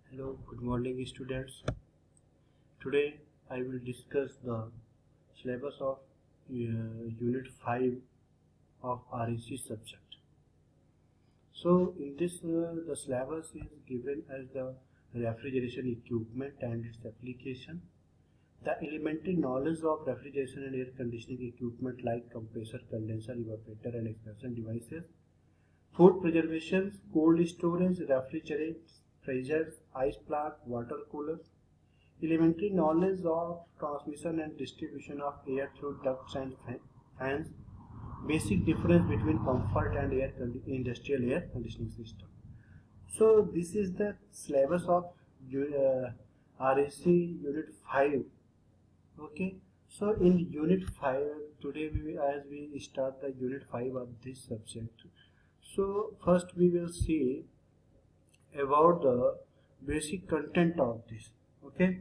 Hello, good morning students. Today I will discuss the syllabus of Unit 5 of REC subject. So in this the syllabus is given as the refrigeration equipment and its application, the elementary knowledge of refrigeration and air conditioning equipment like compressor, condenser, evaporator and expansion devices, food preservation, cold storage, refrigerants, freezers, ice plant, water coolers, elementary knowledge of transmission and distribution of air through ducts and fans, basic difference between comfort and industrial air conditioning system. So this is the syllabus of RAC Unit 5. Okay. So in Unit 5, today as we start the Unit 5 of this subject. So first we will see about the basic content of this. Okay.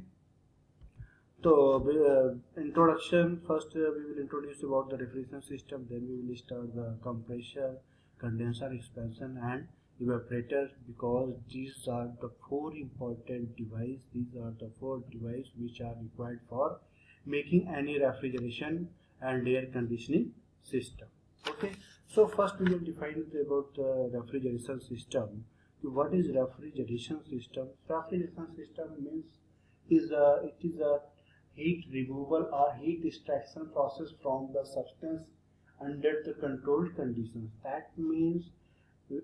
So introduction, first we will introduce about the refrigeration system, then we will start the compressor, condenser, expansion and evaporator, because these are the four important devices. These are the four devices which are required for making any refrigeration and air conditioning system. Okay, so first we will define about the refrigeration system. What is refrigeration system? Refrigeration system means it is a heat removal or heat extraction process from the substance under the controlled conditions. That means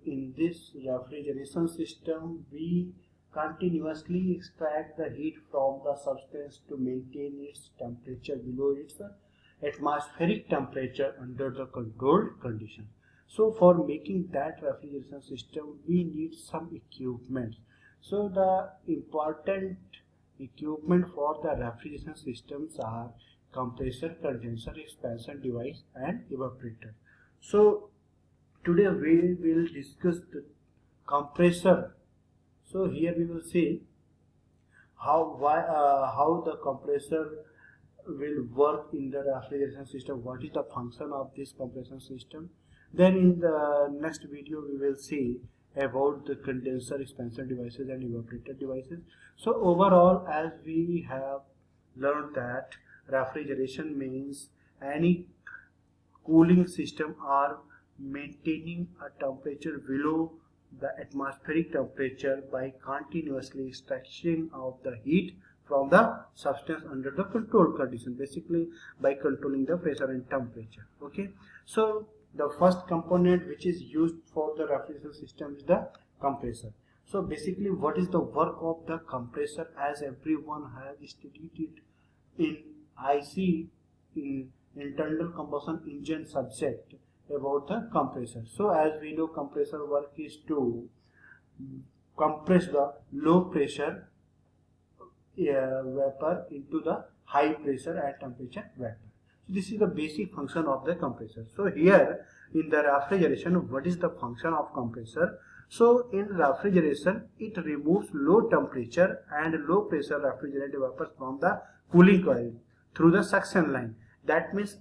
in this refrigeration system we continuously extract the heat from the substance to maintain its temperature below its atmospheric temperature under the controlled condition. So for making that refrigeration system we need some equipment. So the important equipment for the refrigeration systems are compressor, condenser, expansion device and evaporator. So today we will discuss the compressor. So here we will see how the compressor will work in the refrigeration system, what is the function of this compression system. Then in the next video we will see about the condenser, expansion devices and evaporator devices. So overall, as we have learned that refrigeration means any cooling system or maintaining a temperature below the atmospheric temperature by continuously extraction of the heat from the substance under the control condition, basically by controlling the pressure and temperature. Okay, so the first component which is used for the refrigeration system is the compressor. So basically what is the work of the compressor, as everyone has studied it in IC, in internal combustion engine subject, about the compressor. So as we know, compressor work is to compress the low pressure vapor into the high pressure and temperature vapor. So this is the basic function of the compressor. So here in the refrigeration, what is the function of compressor? So in refrigeration, it removes low temperature and low pressure refrigerant vapors from the cooling coil through the suction line. That means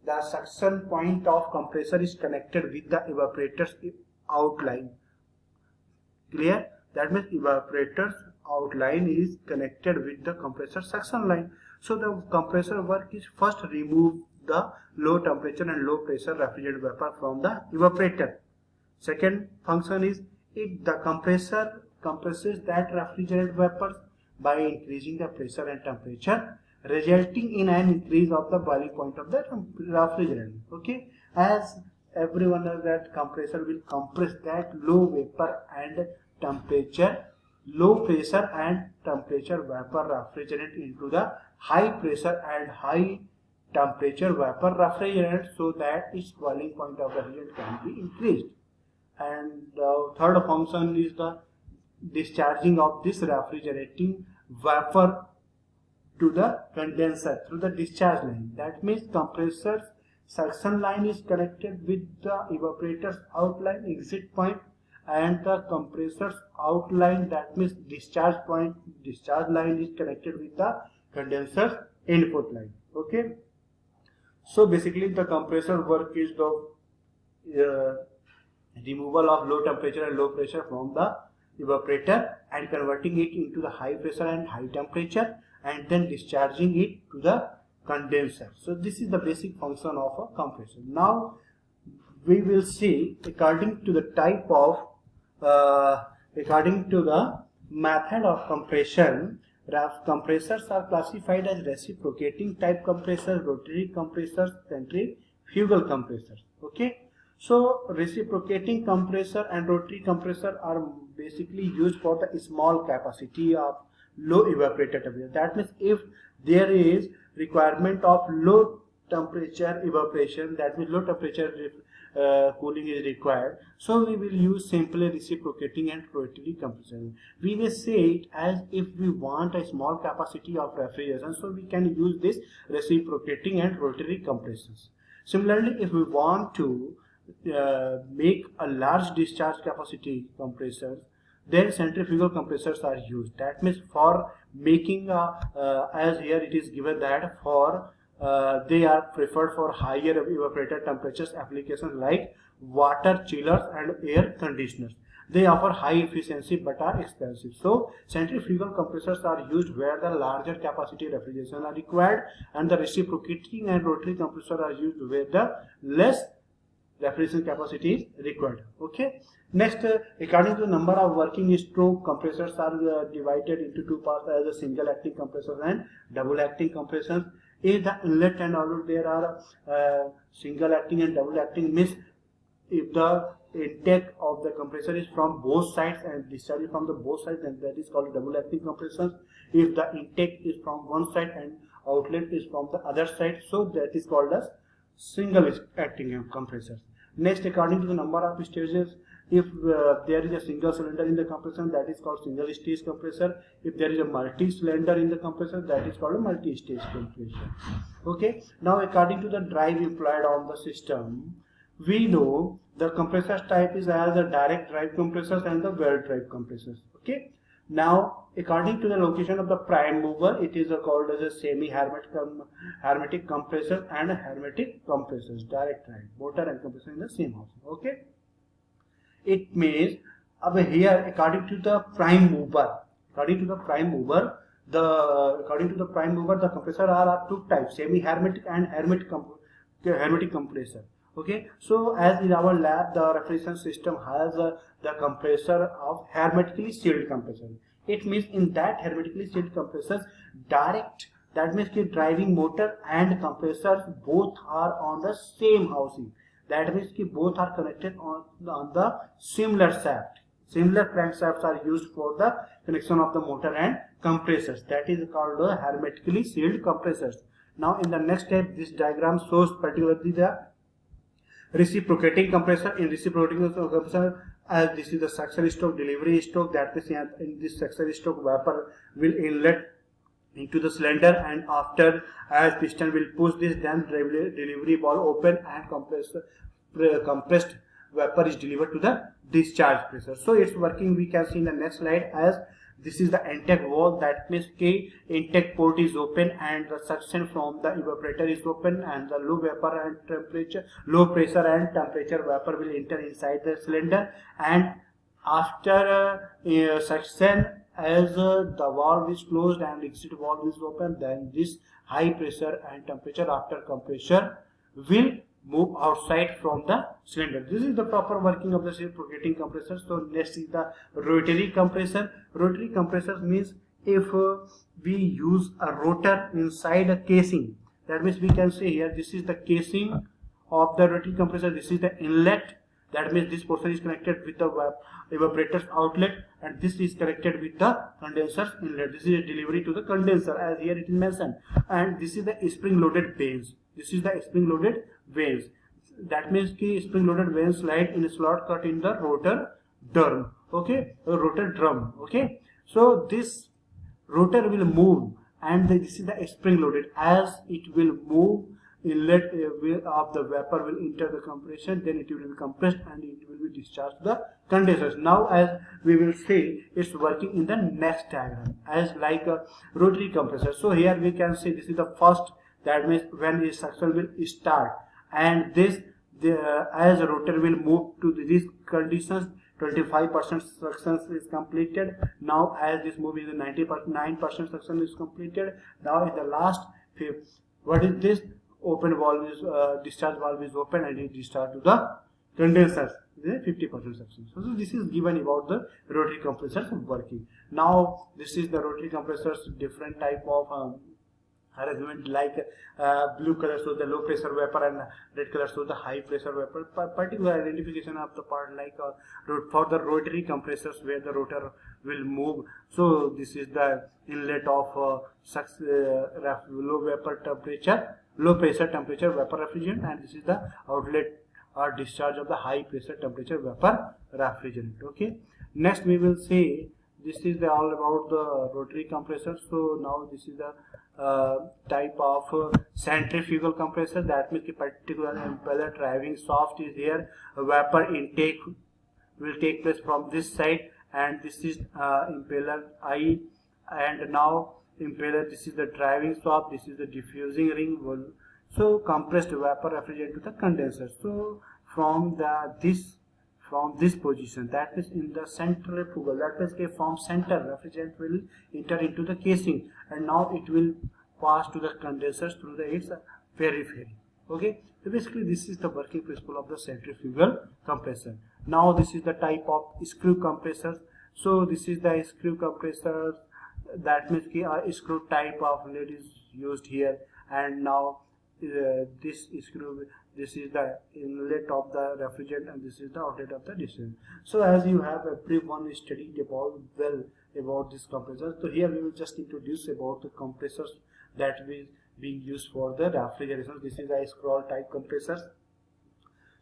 the suction point of compressor is connected with the evaporator's outline. Clear? That means evaporator's outline is connected with the compressor suction line. So the compressor work is first remove the low temperature and low pressure refrigerant vapor from the evaporator. Second function is the compressor compresses that refrigerant vapors by increasing the pressure and temperature, resulting in an increase of the boiling point of the refrigerant. Okay, as everyone knows that compressor will compress that low vapor and temperature, low pressure and temperature vapor refrigerant into the high pressure and high temperature vapor refrigerant, so that its boiling point of the refrigerant can be increased. And the third function is the discharging of this refrigerating vapor to the condenser through the discharge line. That means compressor's suction line is connected with the evaporator's outline exit point, and the compressor's outline, that means discharge line is connected with the condenser's input line. Okay, so basically the compressor work is the removal of low temperature and low pressure from the evaporator and converting it into the high pressure and high temperature, and then discharging it to the condenser. So this is the basic function of a compressor. Now we will see, according to the type of according to the method of compression, compressors are classified as reciprocating type compressors, rotary compressors, centrifugal compressors. Okay, so reciprocating compressor and rotary compressor are basically used for the small capacity of low evaporator temperature. That means if there is requirement of low temperature evaporation, that means low temperature cooling is required, so we will use simply reciprocating and rotary compression. We may say it as if we want a small capacity of refrigeration, so we can use this reciprocating and rotary compressions. Similarly, if we want to make a large discharge capacity compressors, then centrifugal compressors are used. That means for making as here it is given that for they are preferred for higher evaporator temperatures applications like water chillers and air conditioners. They offer high efficiency but are expensive. So centrifugal compressors are used where the larger capacity refrigeration are required, and the reciprocating and rotary compressors are used where the less refrigeration capacity is required. Okay. Next, according to the number of working stroke, compressors are divided into two parts as a single acting compressors and double acting compressors. If the inlet and outlet there are single acting and double acting, means if the intake of the compressor is from both sides and discharge from the both sides, then that is called double acting compressors. If the intake is from one side and outlet is from the other side, so that is called as single acting compressors. Next, according to the number of stages, if there is a single cylinder in the compressor, that is called single stage compressor. If there is a multi cylinder in the compressor, that is called a multi stage compressor. Okay. Now, according to the drive employed on the system, we know the compressor type is as a direct drive compressors and the well drive compressors. Okay. Now, according to the location of the prime mover, it is called as a semi-hermetic compressor and a hermetic compressors, direct drive, motor and compressor in the same house. Okay. It means here according to the prime mover, the compressor are two types, semi-hermetic and hermetic compressor. Okay, so as in our lab the refrigeration system has the compressor of hermetically sealed compressor. It means in that hermetically sealed compressors, direct, that means the driving motor and compressors both are on the same housing. That means कि both are connected on the similar shaft. Similar crankshafts are used for the connection of the motor and compressors. That is called hermetically sealed compressors. Now in the next step, this diagram shows particularly the reciprocating compressor. In reciprocating compressor, as this is the suction stroke, delivery stroke, that means in this suction stroke vapor will inlet into the cylinder, and after as piston will push this, then delivery valve open and compressed vapor is delivered to the discharge pressure. So it's working, we can see in the next slide, as this is the intake valve. That means the intake port is open and the suction from the evaporator is open, and the low pressure and temperature vapor will enter inside the cylinder, and after suction, as the valve is closed and exit valve is open, then this high pressure and temperature after compression will move outside from the cylinder. This is the proper working of the reciprocating compressor. So next is the rotary compressor. Rotary compressor means if we use a rotor inside a casing, that means we can say here this is the casing of the rotary compressor, this is the inlet, that means this portion is connected with the evaporator's outlet, and this is connected with the condenser's inlet. This is a delivery to the condenser, as here it is mentioned, and this is the spring loaded vanes. This is the spring loaded vanes. That means the spring loaded vanes slide in a slot cut in the rotor drum. Okay, rotor drum. Okay, so this rotor will move, and this is the spring loaded. As it will move, inlet of the vapor will enter the compression, then it will be compressed and it will be discharged to the condensers. Now as we will see, it's working in the next diagram as like a rotary compressor. So here we can see this is the first, that means when the suction will start, and this as a rotor will move to these conditions, 25% suction is completed. Now as this movie is 99% suction is completed. Now in the last what is this? Open valve is discharge valve is open and it discharge to the condensers. 50% suction. So this is given about the rotary compressors working. Now this is the rotary compressors, different type of arrangement, like blue color shows the low pressure vapor and red color shows the high pressure vapor. Particular identification of the part, like for the rotary compressors where the rotor will move. So this is the inlet of low vapor temperature, low pressure temperature vapor refrigerant, and this is the outlet or discharge of the high pressure temperature vapor refrigerant. Okay, next we will see, this is the all about the rotary compressor. So now this is the type of centrifugal compressor. That means the particular impeller driving shaft is here. Vapor intake will take place from this side, and this is impeller I, and now impeller, this is the driving shaft, this is the diffusing ring. So compressed vapor refrigerant to the condenser. So from this position, that is in the centrifugal, that means from center refrigerant will enter into the casing, and now it will pass to the condensers through its periphery. Okay, so basically this is the working principle of the centrifugal compressor. Now this is the type of screw compressors. So this is the screw compressors, that means a screw type of lead is used here, and now this screw, this is the inlet of the refrigerant and this is the outlet of the distillate. So as you have everyone studied about this compressor, so here we will just introduce about the compressors that will be used for the refrigeration. This is a scroll type compressors.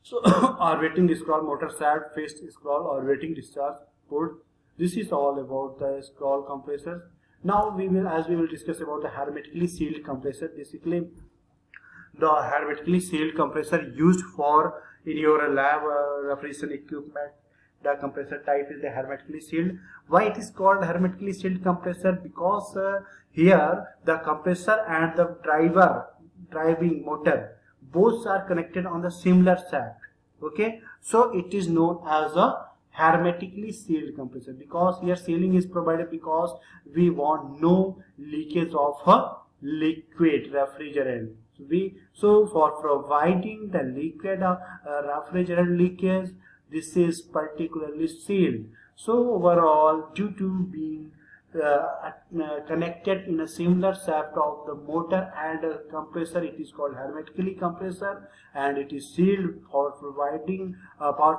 So orbiting scroll motor shaft, fixed scroll, orbiting discharge port. This is all about the scroll compressors. Now we will discuss about the hermetically sealed compressor. Basically the hermetically sealed compressor used for in your lab refrigeration equipment. The compressor type is the hermetically sealed. Why it is called hermetically sealed compressor? Because here the compressor and the driving motor both are connected on the similar shaft. Okay, so it is known as a hermetically sealed compressor, because here sealing is provided because we want no leakage of a liquid refrigerant. So for providing the liquid refrigerant leakage, this is particularly sealed. So overall, due to being connected in a similar shaft of the motor and a compressor, it is called hermetically compressor, and it is sealed for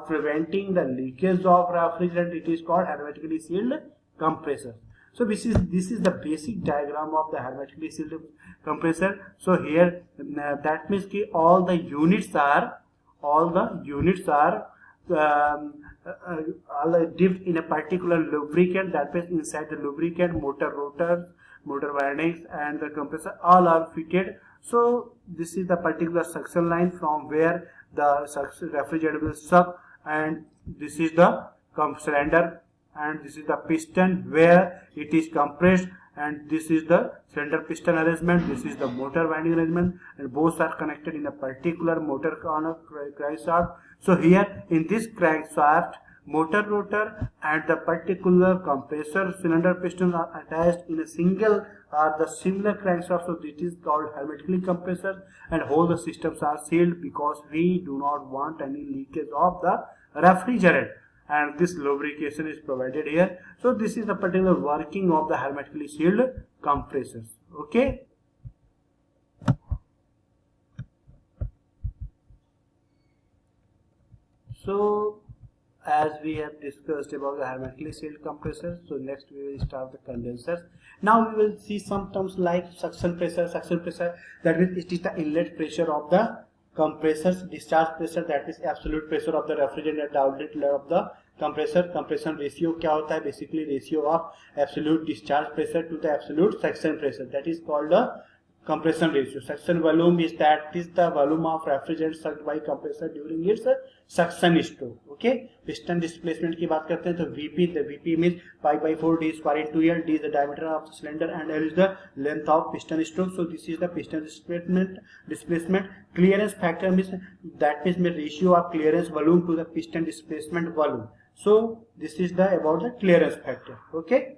preventing the leakage of refrigerant. It is called hermetically sealed compressor. So this is the basic diagram of the hermetically sealed compressor. So here that means all the units are dipped in a particular lubricant. That means inside the lubricant, motor rotors, motor windings, and the compressor all are fitted. So this is the particular suction line from where the refrigerant will suck, and this is the cylinder, and this is the piston where it is compressed, and this is the cylinder piston arrangement, this is the motor winding arrangement, and both are connected in a particular motor on a crankshaft. So here in this crankshaft, motor rotor and the particular compressor cylinder piston are attached in a single or the similar crankshaft. So this is called hermetically compressor, and all the systems are sealed because we do not want any leakage of the refrigerant, and this lubrication is provided here. So this is the particular working of the hermetically sealed compressors. Okay. So as we have discussed about the hermetically sealed compressors, so next we will start the condensers. Now we will see some terms like suction pressure. Suction pressure, that means it is the inlet pressure of the compressors. Discharge pressure, that is absolute pressure of the refrigerant at the outlet of the compressor. Compression ratio क्या होता है? Basically ratio of absolute discharge pressure to the absolute suction pressure. That is called a compression ratio. Suction volume is the volume of refrigerant sucked by compressor during its suction stroke. Okay. Piston displacement की बात करते हैं तो VP, the VP means pi by 4 d square into L. D is the diameter of the cylinder and L is the length of piston stroke. So this is the piston displacement. Clearance factor means that means the ratio of clearance volume to the piston displacement volume. So this is the about the clearance factor. Okay.